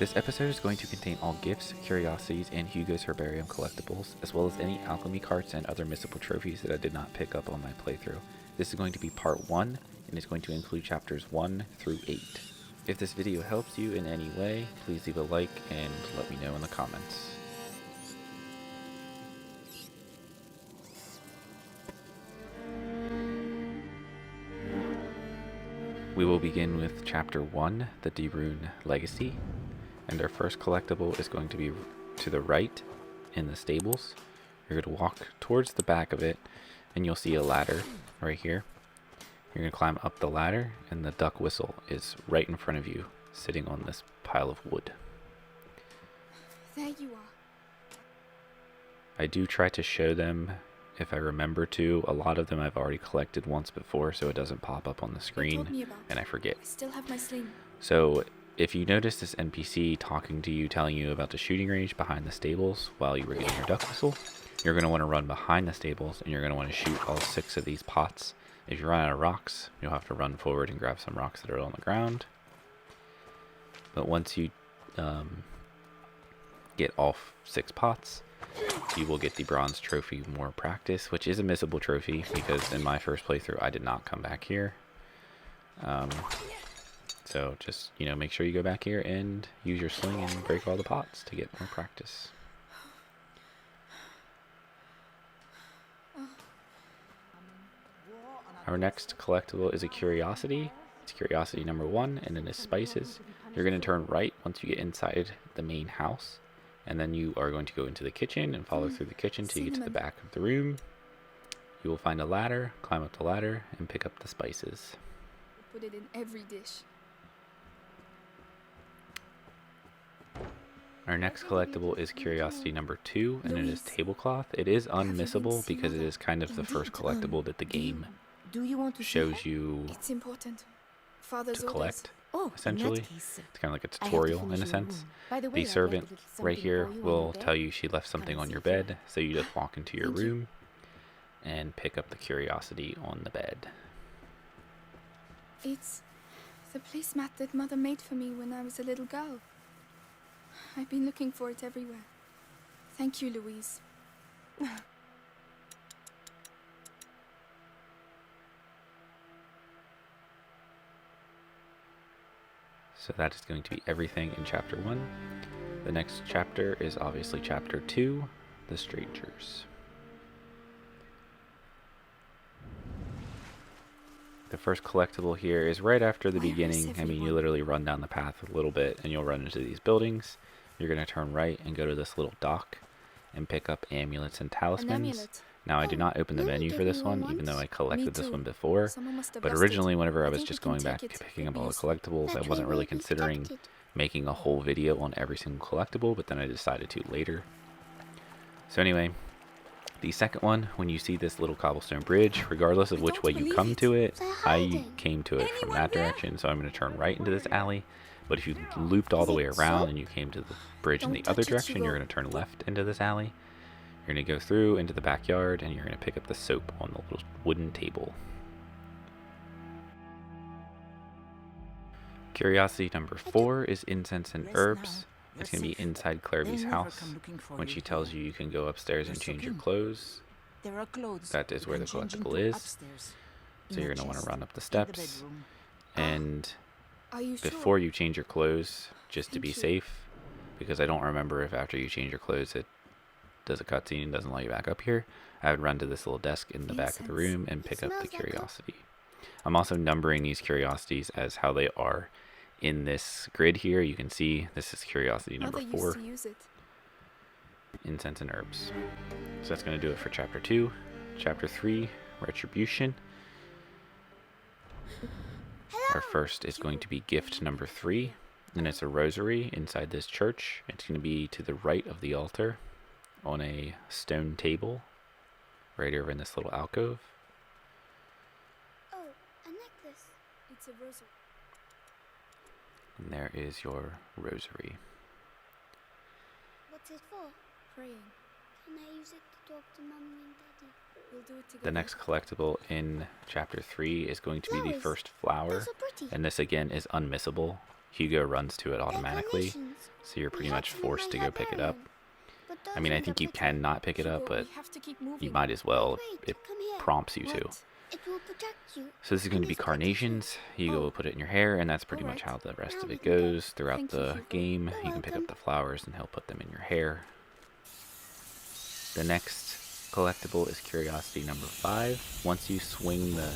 This episode is going to contain all gifts, curiosities, and Hugo's Herbarium collectibles, as well as any alchemy carts and other Missable trophies that I did not pick up on my playthrough. This is going to be part 1, and is going to include chapters 1 through 8. If this video helps you in any way, please leave a like and let me know in the comments. We will begin with chapter 1, the De Rune Legacy. And our first collectible is going to be to the right in the stables. You're going to walk towards the back of it and you'll see a ladder right here. You're going to climb up the ladder and the duck whistle is right in front of you, sitting on this pile of wood. There you are. I do try to show them if I remember to. A lot of them I've already collected once before, so it doesn't pop up on the screen and I forget. I still have my sling. So if you notice this NPC talking to you, telling you about the shooting range behind the stables while you were getting your duck whistle, you're going to want to run behind the stables and you're going to want to shoot all 6 of these pots. If you run out of rocks, you'll have to run forward and grab some rocks that are on the ground. But once you get all 6 pots, you will get the bronze trophy More Practice, which is a missable trophy because in my first playthrough I did not come back here. So just, make sure you go back here and use your sling and break all the pots to get more practice. Our next collectible is a curiosity. It's curiosity number 1, and it is spices. You're going to turn right once you get inside the main house, and then you are going to go into the kitchen and follow through the kitchen till you get to the back of the room. You will find a ladder, climb up the ladder, and pick up the spices. Put it in every dish. Our next collectible is curiosity number 2, and it is Tablecloth. It is unmissable because it is kind of the first collectible that the game shows you to collect, essentially. It's kind of like a tutorial in a sense. The servant right here will tell you she left something on your bed, so you just walk into your room and pick up the curiosity on the bed. It's the placemat that Mother made for me when I was a little girl. I've been looking for it everywhere. Thank you, Louise. So that is going to be everything in chapter 1. The next chapter is obviously chapter 2, The Strangers. The first collectible here is right after the beginning. I mean, you literally run down the path a little bit and you'll run into these buildings. You're going to turn right and go to this little dock and pick up Amulets and Talismans. Now, I did not open the menu for this one, even though I collected this one before. But originally, whenever I was just going back and picking up all the collectibles, I wasn't really considering making a whole video on every single collectible, but then I decided to later. So anyway, the second one, when you see this little cobblestone bridge, regardless of which way you come to it, I came to it from that direction, so I'm going to turn right into this alley. But if you looped all the way around and you came to the bridge in the other direction, you're going to turn left into this alley. You're going to go through into the backyard and you're going to pick up the soap on the little wooden table. Curiosity number 4 is Incense and Herbs. It's going to be inside Clairby's house. When she tells you you can go upstairs and change your clothes, that is where the collectible is. So you're going to want to run up the steps. And before you change your clothes, just to be safe, because I don't remember if after you change your clothes it does a cutscene and doesn't let you back up here, I would run to this little desk in the back of the room and pick up the curiosity. I'm also numbering these curiosities as how they are in this grid here. You can see this is curiosity number 4, Incense and Herbs. So that's going to do it for chapter 2. Chapter 3, Retribution. Our first is going to be gift number 3, and it's a rosary inside this church. It's going to be to the right of the altar on a stone table right over in this little alcove. Oh, a necklace. It's a rosary. And there is your rosary. What's it for? Praying. Can I use it to talk to Mommy and Daddy? We'll do it together. The next collectible in chapter 3 is going to be the first flower, They're so pretty. and this again is unmissable. Hugo runs to it They're automatically, carnations. so you're We pretty had much some in forced my to go pick it up. herbarium, but I mean, I those think you end up little. can not pick it up, Hugo, but we have to keep you moving. might as well. Wait, It come here. prompts you to. What? It will protect you. So this is going And to be it's pretty too. carnations. Hugo Oh. will put it in your hair, and that's pretty much Alright. how the rest Now of we it can go. goes throughout Thank you, the Hugo. game. You're You can pick welcome. up the flowers, and he'll put them in your hair. The next collectible is curiosity number 5. Once you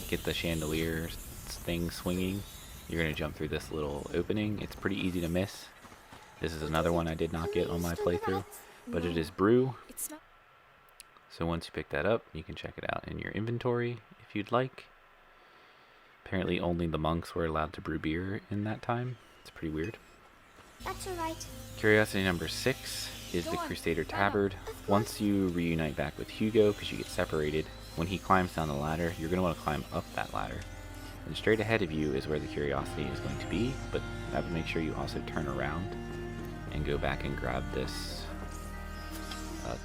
get the chandelier thing swinging, you're going to jump through this little opening. It's pretty easy to miss. This is another one I did not get on my playthrough, but it No, is Brew. it's not. So once you pick that up, you can check it out in your inventory if you'd like. Apparently only the monks were allowed to brew beer in that time. It's pretty weird. That's alright. Curiosity number 6 is the Crusader Tabard. Once you reunite back with Hugo, because you get separated, when he climbs down the ladder, you're going to want to climb up that ladder. And straight ahead of you is where the curiosity is going to be, but that would make sure you also turn around and go back and grab this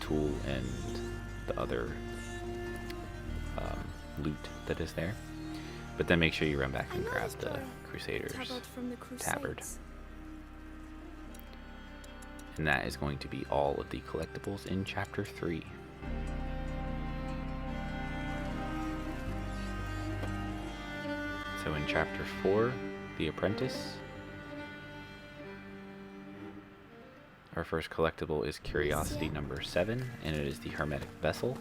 tool and the other loot that is there. But then make sure you run back and grab the Crusader's Tabard from the Tabard. Crusades. And that is going to be all of the collectibles in Chapter 3. So in Chapter 4, The Apprentice, our first collectible is Curiosity number 7, and it is the Hermetic Vessel.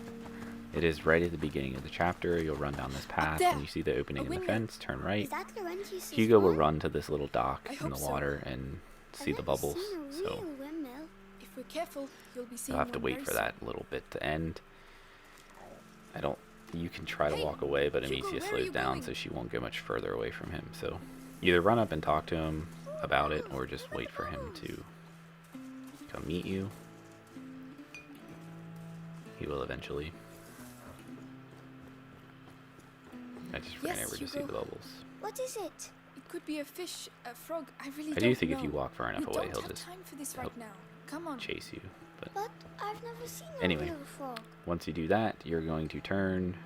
It is right at the beginning of the chapter. You'll run down this path, there! and you see the opening in the window. fence, turn right. Is that Laurentius's Hugo will one? run to this little dock I in hope the so. water and see I've the never bubbles. seen a So real windmill. If we're careful, you'll be seeing you'll have to one wait very for soon. that little bit to end. You can try to Hey, walk away, but Hugo, Amicia where are slows you down, going? so she won't go much further away from him. So either run up and talk to him about it, or just wait for him to come meet you. He will eventually. I just ran Yes, over to see Hugo. the bubbles. What is it? It could be a fish, a frog. I really I don't do think know. if you walk far enough We away, don't he'll have just time for this he'll right now. Come on. chase you. But But I've never seen a Anyway. real frog. once you do that, you're going to turn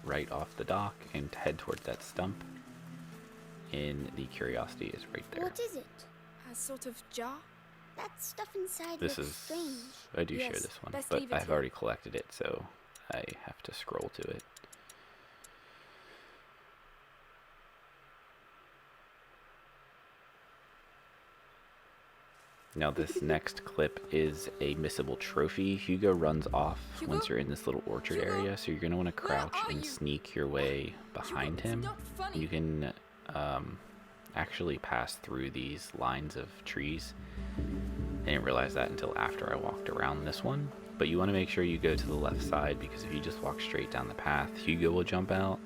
right off the dock and head towards that stump. And the curiosity is right there. What is it? A sort of jar. That stuff inside This looks is strange. I do share Yes, this one, best but leave it I've here. already collected it, so I have to scroll to it. Now this next clip is a missable trophy. Hugo runs off Hugo? once you're in this little orchard Hugo? area, so you're going to want to Where crouch are and you? sneak your way behind Hugo, him. it's not funny. You can actually pass through these lines of trees. I didn't realize that until after I walked around this one. But you want to make sure you go to the left side, because if you just walk straight down the path, Hugo will jump out.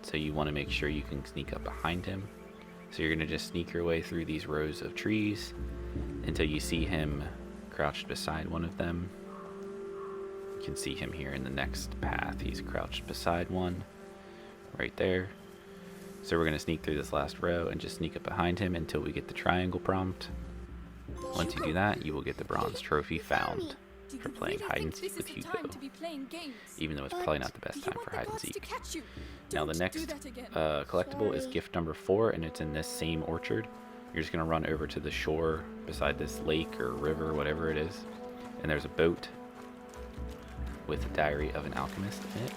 So you want to make sure you can sneak up behind him. So you're going to just sneak your way through these rows of trees until you see him crouched beside one of them. You can see him here in the next path. He's crouched beside one right there. So we're going to sneak through this last row and just sneak up behind him until we get the triangle prompt. Once you do that, you will get the bronze trophy found Do for you playing really hide and think seek this with is the time Hugo, to be playing games? even though it's But probably not the Do best you time want for the hide and gods to seek. catch you? Now the Don't next do that again. collectible is Sorry. gift number 4, and it's in this same orchard. You're just going to run over to the shore beside this lake or river, whatever it is, and there's a boat with a diary of an alchemist in it.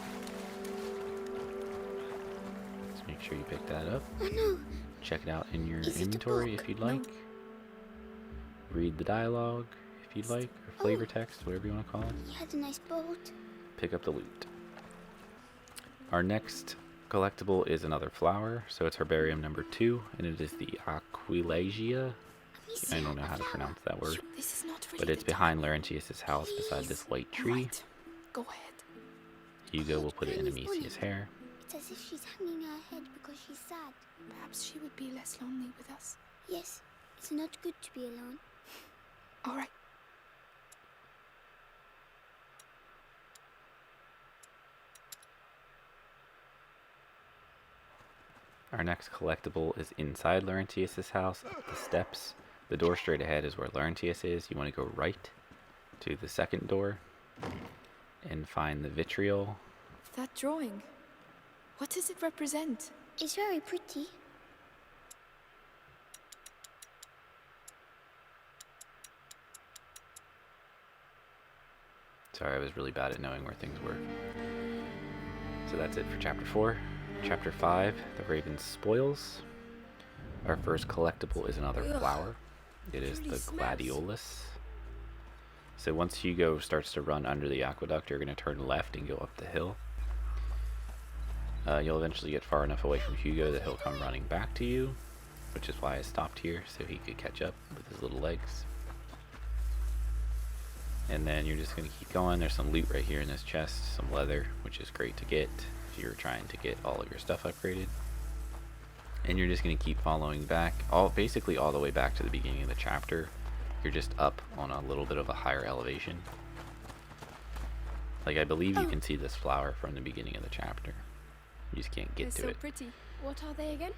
Just make sure you pick that up. Oh no! Check it out in your Is it a inventory book? if you'd No. like. Read the dialogue if you'd like, or flavor Oh. text, whatever you want to call it. He had a nice boat. Pick up the loot. Our next collectible is another flower, so it's Herbarium number 2, and it is the Aquilegia. I don't know how to pronounce that word, This is not really but it's the time. behind Laurentius's house beside this white All tree. right. Go ahead. Hugo will put it in Granny's Amicia's bunny. hair. It's as if she's hanging her head because she's sad. Perhaps she would be less lonely with us. Yes, it's not good to be alone. All right. Our next collectible is inside Laurentius's house, up the steps. The door straight ahead is where Laurentius is. You want to go right to the second door and find the V.I.T.R.I.O.L. That drawing. What does it represent? It's very pretty. Sorry, I was really bad at knowing where things were. So that's it for Chapter 4. Chapter 5, The Raven's Spoils. Our first collectible is another flower. It is the Gladiolus. So once Hugo starts to run under the aqueduct, you're going to turn left and go up the hill. You'll eventually get far enough away from Hugo that he'll come running back to you, which is why I stopped here, so he could catch up with his little legs. And then you're just going to keep going. There's some loot right here in this chest, some leather, which is great to get if you're trying to get all of your stuff upgraded. And you're just going to keep following back, basically all the way back to the beginning of the chapter. You're just up on a little bit of a higher elevation. Like, I believe you can see this flower from the beginning of the chapter. You just can't get to They're it. so pretty. What are they again?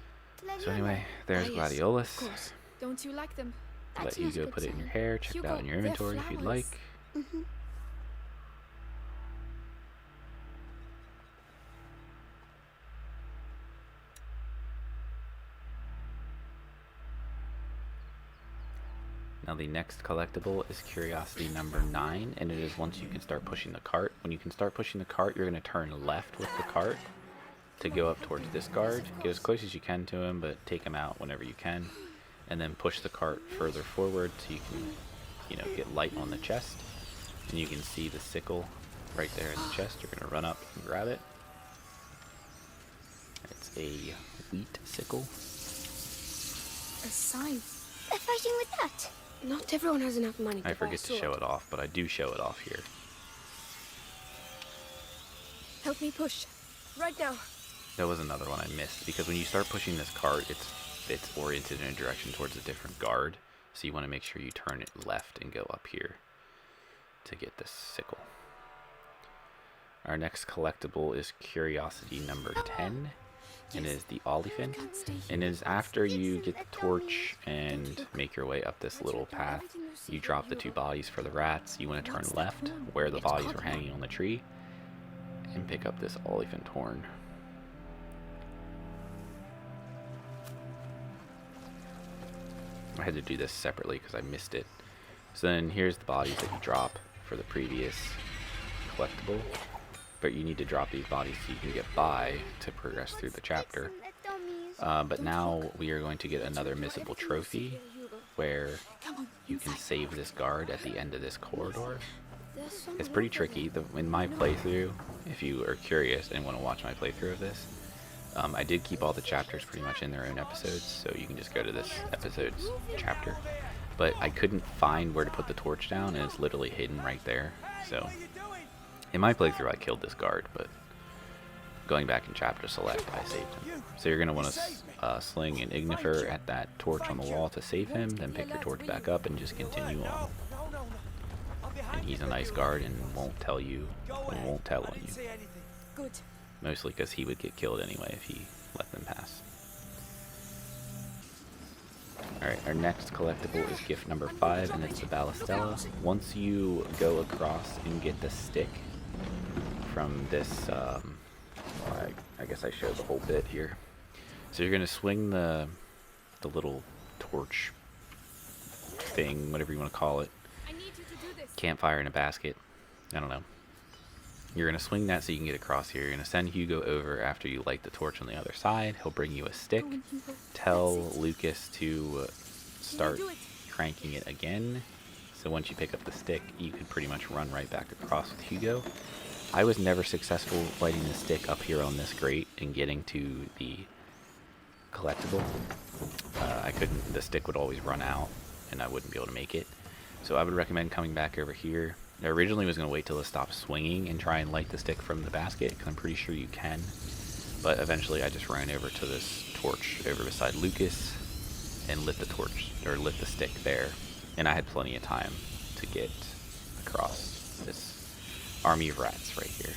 So anyway, there's Gladiolus. Of course. Don't you like them? Let That's not a Hugo good put it in your sign. hair. Check it out in your Hugo, inventory they're if you'd flowers. like. Mm-hmm. Now the next collectible is curiosity number 9, and it is once you can start pushing the cart. When you can start pushing the cart, you're going to turn left with the cart to go up towards this guard. Get as close as you can to him, but take him out whenever you can. And then push the cart further forward so you can, get light on the chest. And you can see the sickle right there in the chest. You're going to run up and grab it. It's a wheat sickle. A scythe. They're fighting with that. Not everyone has enough money to I buy a forget to sword. show it off, but I do show it off here. Help me push. Right now. That was another one I missed, because when you start pushing this cart, it's oriented in a direction towards a different guard, so you want to make sure you turn it left and go up here to get this sickle. Our next collectible is curiosity number 10, and it is the Oliphant, and it is after you get the torch and make your way up this little path. You drop the 2 bodies for the rats. You want to turn left where the bodies were hanging on the tree and pick up this Oliphant horn. I had to do this separately because I missed it. So then here's the bodies that you drop for the previous collectible, but you need to drop these bodies so you can get by to progress through the chapter. But now we are going to get another Missable trophy where you can save this guard at the end of this corridor. It's pretty tricky. In my playthrough, if you are curious and want to watch my playthrough of this, I did keep all the chapters pretty much in their own episodes, so you can just go to this episode's chapter. But I couldn't find where to put the torch down, and it's literally hidden right there. So in my playthrough, I killed this guard, but going back in chapter select, I saved him. So you're going to want to sling an ignifer at that torch on the wall to save him, then pick your torch back up and just continue on. And he's a nice guard and won't tell you, and won't tell on you. Good. Mostly because he would get killed anyway if he let them pass. Alright, our next collectible is gift number 5, and it's the Ballastella. Once you go across and get the stick from this, I guess I showed the whole bit here. So you're going to swing the little torch thing, whatever you want to call it. I need you to do this. Campfire in a basket. I don't know. You're going to swing that so you can get across here. You're going to send Hugo over after you light the torch on the other side. He'll bring you a stick. Go on, Hugo. Tell That's it. Lucas to start do it? cranking it again. So once you pick up the stick, you can pretty much run right back across with Hugo. I was never successful lighting the stick up here on this grate and getting to the collectible. I couldn't, the stick would always run out and I wouldn't be able to make it. So I would recommend coming back over here. I originally was going to wait till it stopped swinging and try and light the stick from the basket, because I'm pretty sure you can. But eventually I just ran over to this torch over beside Lucas and lit the torch, or lit the stick there. And I had plenty of time to get across this army of rats right here.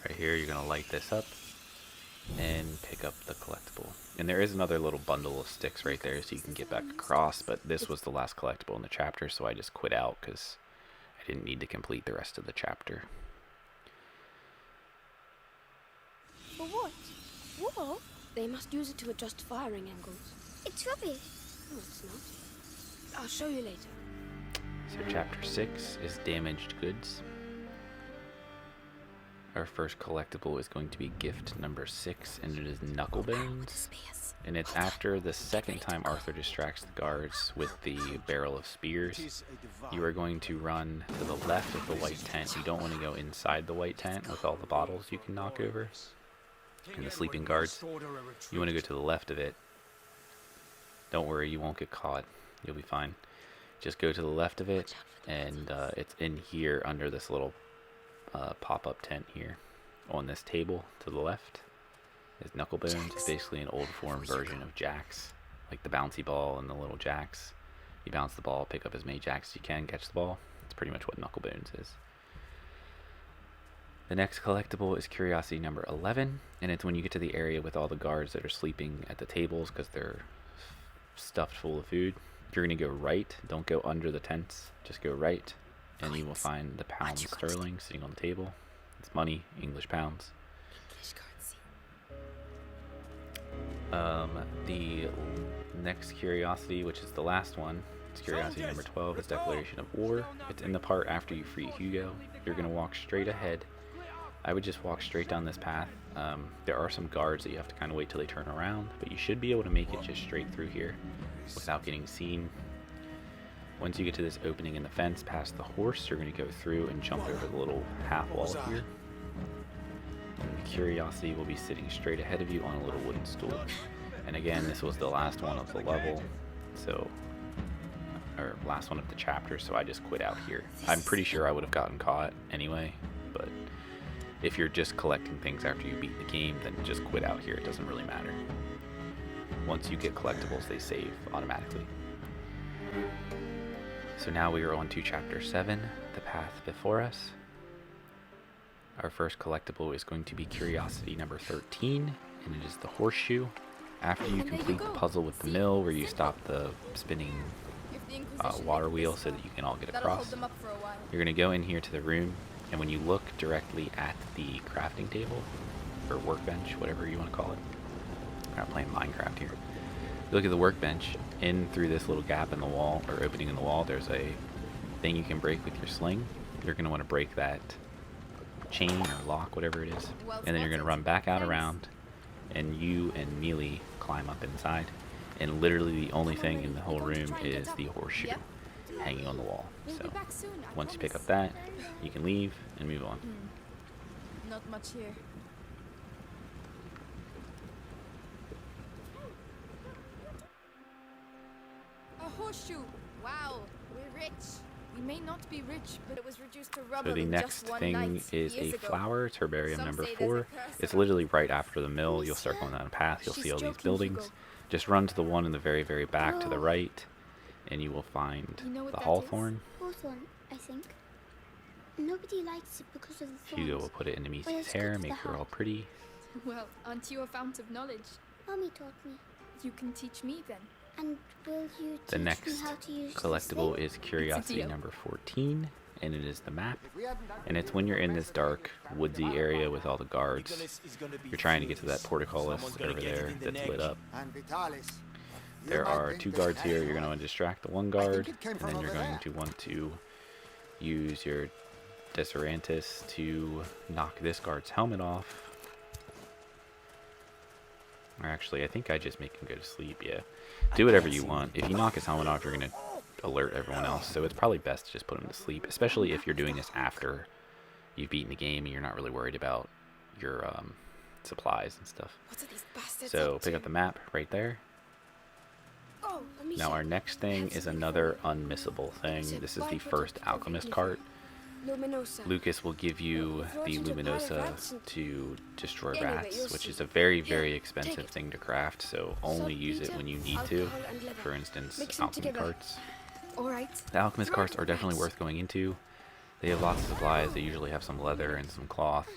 Right here, you're going to light this up and pick up the collectible. And there is another little bundle of sticks right there so you can get back across, but this was the last collectible in the chapter, so I just quit out because I didn't need to complete the rest of the chapter. For what? What? They must use it to adjust firing angles. It's rubbish. No, it's not. I'll show you later. So chapter 6 is damaged goods. Our first collectible is going to be gift number 6, and it is Knucklebones. And it's after the second time Arthur distracts the guards with the barrel of spears. You are going to run to the left of the white tent. You don't want to go inside the white tent with all the bottles you can knock over and the sleeping guards. You want to go to the left of it. Don't worry, you won't get caught. You'll be fine. Just go to the left of it, and it's in here under this little pop-up tent here. On this table to the left is Knucklebones. It's basically an old form version of jacks, like the bouncy ball and the little jacks. You bounce the ball, pick up as many jacks as you can, catch the ball. That's pretty much what Knucklebones is. The next collectible is curiosity number 11, and it's when you get to the area with all the guards that are sleeping at the tables because they're stuffed full of food. You're going to go right. Don't go under the tents. Just go right, and you will find the pound sterling sitting on the table. It's money, English pounds. The next curiosity, which is the last one, it's curiosity number 12, is Declaration of War. It's in the part after you free Hugo. You're going to walk straight ahead. I would just walk straight down this path. There are some guards that you have to kind of wait till they turn around, but you should be able to make it just straight through here without getting seen. Once you get to this opening in the fence past the horse, you're going to go through and jump over the little half wall here. And the curiosity will be sitting straight ahead of you on a little wooden stool. And again, this was the last one of the level, or last one of the chapter, so I just quit out here. I'm pretty sure I would have gotten caught anyway, but if you're just collecting things after you beat the game, then just quit out here. It doesn't really matter. Once you get collectibles, they save automatically. So now we are on to chapter 7, the path before us. Our first collectible is going to be curiosity number 13, and it is the Horseshoe. After you complete the puzzle with the mill where you stop the spinning water wheel so that you can all get across, you're going to go in here to the room, and when you look directly at the crafting table, or workbench, whatever you want to call it, we're not playing Minecraft here. You look at the workbench, in through this little gap in the wall, or opening in the wall, there's a thing you can break with your sling. You're going to want to break that chain or lock, whatever it is, and then you're going to run back out around, and you and Mealy climb up inside, and literally the only thing in the whole room is the horseshoe hanging on the wall. So once you pick up that, you can leave and move on. Not much here. A horseshoe! Wow, we're rich. We may not be rich, but it was reduced to rubble. So the in next just one thing night, is a years ago. flower. It's Herbarium Some number say there's 4. a curse It's on literally right after the mill. You'll start going down a path. You'll see all these buildings. Hugo. Just run to the one in the very, very back to the right, and you will find You know what the that Hawthorne. Hawthorne, I think. Nobody likes it because of the thorns. Hugo will put it into Well, Misi's it's hair, good for make the her all heart. pretty. Well, aren't you a fount of knowledge? Mommy taught me. You can teach me then. And will you teach The me next how to use collectible this is Curiosity deal. number 14, and it is the map. And it's when you're in this dark, woodsy area with all the guards. You're trying to get to that portcullis over there that's lit up. There are 2 guards here. You're going to want to distract the one guard, and then you're going to want to use your Deserantis to knock this guard's helmet off. Or actually, I think I just make him go to sleep, yeah. Do whatever you want. If you knock his helmet off, you're going to alert everyone else. So it's probably best to just put him to sleep, especially if you're doing this after you've beaten the game and you're not really worried about your supplies and stuff. What are these bastards So up pick to? up the map right there. Oh, let me Now see. our next thing is another unmissable thing. This is the first Alchemist Cart. Luminosa. Lucas will give you the Luminosa to destroy rats, which is a very, very expensive thing to craft, so only use it when you need to. For instance, Mix them alchemy together. carts. All right. The alchemist carts are definitely worth going into. They have lots of supplies. They usually have some leather and some cloth,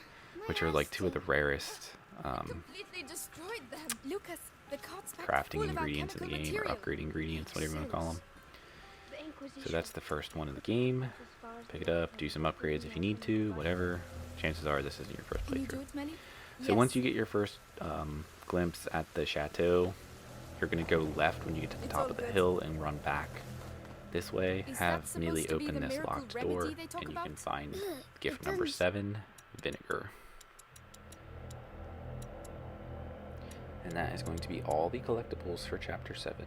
which are like 2 of the rarest Completely destroyed them. Lucas, the cart's packed crafting full of ingredients in the alchemical game, or material. upgrade ingredients, whatever you want to call them. The Inquisition. So that's the first one in the game. As far as Pick it up, do some upgrades if you need to, whatever. Chances are this isn't your first Can you do playthrough. it, Melly? So once you get your first glimpse at the chateau, you're going to go left when you get to the top of the hill and run back this way. Is Have that Mealy supposed to be open the this miracle locked remedy door, they talk and you about? can find Ugh, gift it number doesn't- 7, Vinegar. And that is going to be all the collectibles for Chapter 7.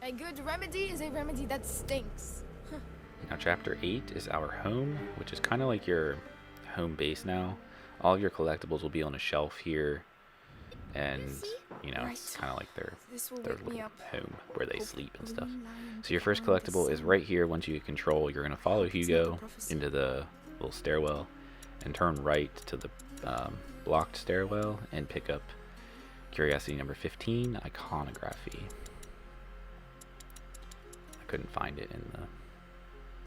A good remedy is a remedy that stinks. Now Chapter 8 is our home, which is kind of like your home base now. All of your collectibles will be on a shelf here, and you know, it's Right. kind of like their This will their wake me little up. home where they sleep and stuff. Green lion So your first devouring the collectible is sun. right here. Once you get control, you're going to follow It's not a Hugo prophecy. into the little stairwell and turn right to the blocked stairwell and pick up curiosity number 15, Iconography. I couldn't find it in the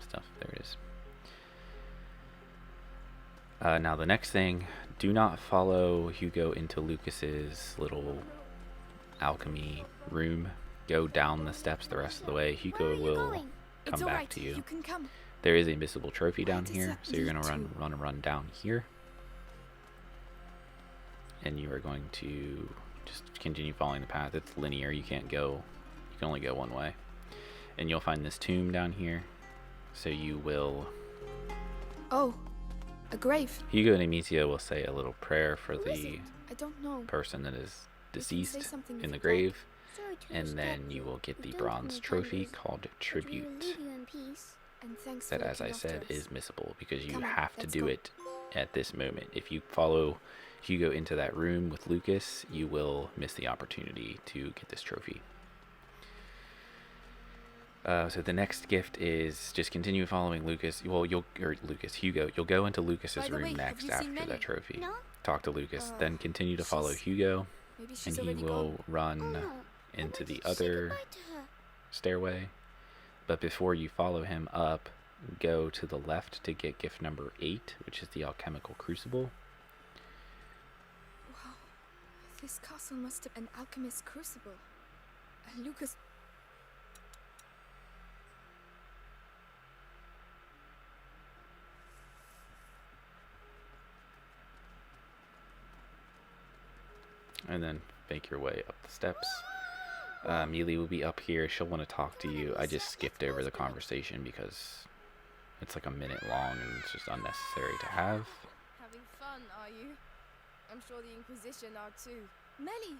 stuff. There it is. Now the next thing, do not follow Hugo into Lucas's little alchemy room. Go down the steps the rest of the way. Where are Hugo you will going? come It's back alright. to you. You can come. There is a missable trophy down does here, that so you're lead going to to? run down here. And you are going to just continue following the path. It's linear. You can't go, you can only go one way. And you'll find this tomb down here. So you will, Oh, a grave. Hugo and Amicia will say a little prayer for Who is the it? I don't know. person that is You can say deceased something if in the you'd grave. Sorry to And disturb then you will get the Don't bronze call trophy candles, called but we will Tribute. leave you in peace. And thanks That, for as I looking said, after us. is missable because you Come on, have to let's do go. it at this moment. If you follow Hugo into that room with Lucas, you will miss the opportunity to get this trophy. So the next gift is just continue following Lucas. Well, Hugo. You'll go into Lucas's By the room way, have next you after seen that Melly? trophy. No? Talk to Lucas, then continue to follow she's- Hugo, Maybe and she's he already will gone. run Oh no. I into wanted the to say other goodbye to her. stairway. But before you follow him up, go to the left to get gift number 8, which is the Alchemical Crucible. Wow. This castle must have an alchemist crucible. Lucas. And then make your way up the steps. Mealy will be up here. She'll want to talk to you. I just skipped over the conversation because it's like a minute long and it's just unnecessary to have. Having fun, are you? I'm sure the Inquisition are too. Melly,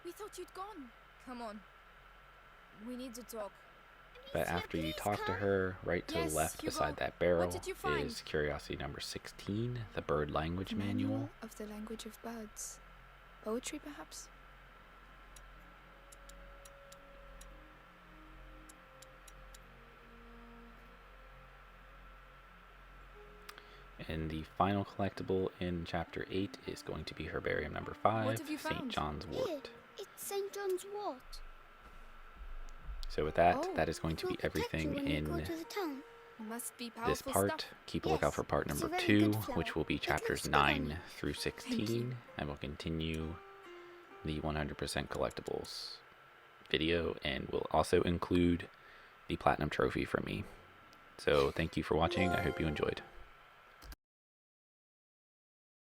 we thought you'd gone. Come on. We need to talk. But after you talk to her, right to Yes, the left Hugo. beside that barrel did you find? is curiosity number 16, the bird language manual. of the language of birds. Poetry, perhaps? And the final collectible in chapter 8 is going to be Herbarium number 5, What have you St. found? John's Here, Wort. it's St. John's Wort. So with that, Oh, that is going to We'll be protect you everything when you go in to the town. It must be this powerful part. stuff. Keep a lookout Yes, for part it's a number very 2, good flower. which will be It chapters looks good on 9 you. through Thank 16, you. and we'll continue the 100% collectibles video, and we'll also include the platinum trophy from me. So thank you for watching. I hope you enjoyed.